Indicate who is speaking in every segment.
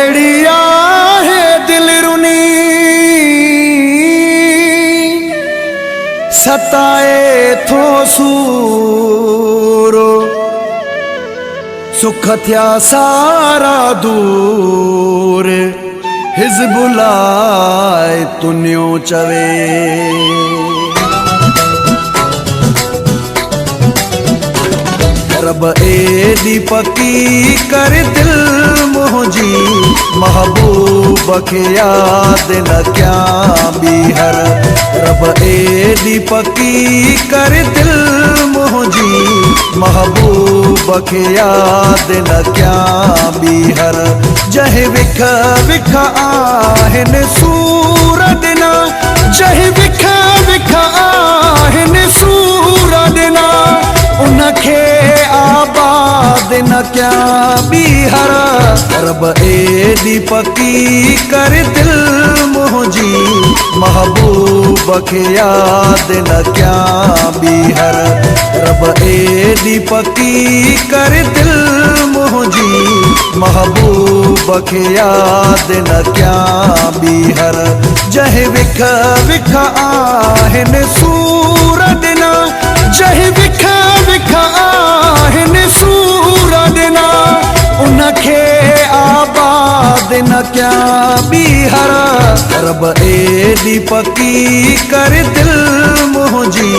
Speaker 1: अड़ी आहे दिल रुनी सताए थो सूरो सुख थिया सारा दूर हिज़बुल्लाह तुनियो चवे रब एदी पकी कर दिल मुझी महबूब के याद न क्या बीहर रब एदी पकी कर दिल मुझी महबूब के याद न क्या बीहर जह विख विख आहिन सूरत ना जह विख विख आहिन सूरत ना उनखे आबाद न क्या बीहर रब एदी पकी कर दिल मुझी महबूब के याद न क्या बीहर रब एदी पकी कर दिल मुझी महबूब के याद न क्या बीहर जह विख विख आहिन सूरत ना जह विख विख आहिन सूरत ना उनखे आबाद न क्या बीहर रब एदी पकी कर दिल मुझी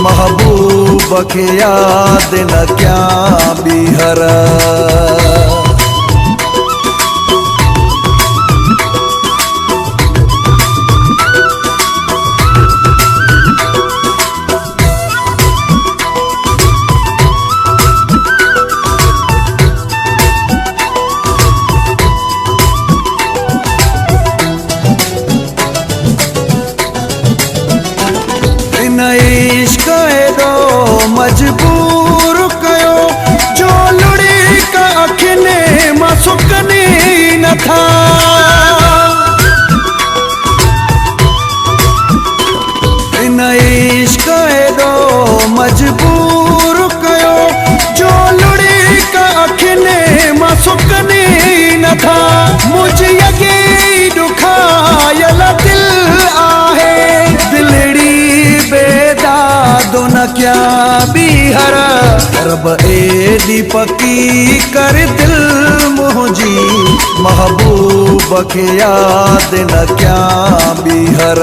Speaker 1: महबूब के याद न क्या बीहर इश्क एदो मजबूर कयो जो लुड़ी का अखिने मां सुकनी न था इन इश्क एदो मजबूर कयो जो लुड़ी का अखिने मां सुकनी न था मुझे यगे दुखायल दिल आहे दिलड़ी बेदादो न क्या बीहर रब एदी पकी कर दिल मुझी महबूब के याद न क्या बीहर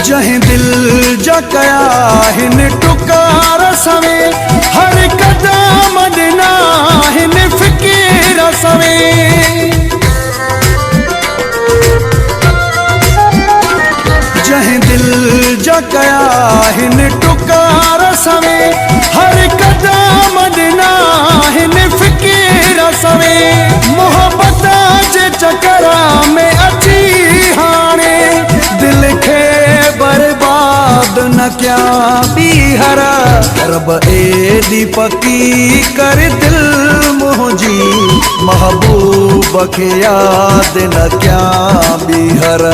Speaker 1: जह दिल जकया हिन टुकार सवे हर कदम दिना हिन फिकीर सवे जह दिल जकया हिन टुकार सवे हर कदम दिना हिन फिकीर सवे मोहब्बत जे चकरा में अची हाणे दिल के बर्बाद न क्या बीहर रब एदी पकी कर दिल मुझी महबूब के याद न क्या बीहर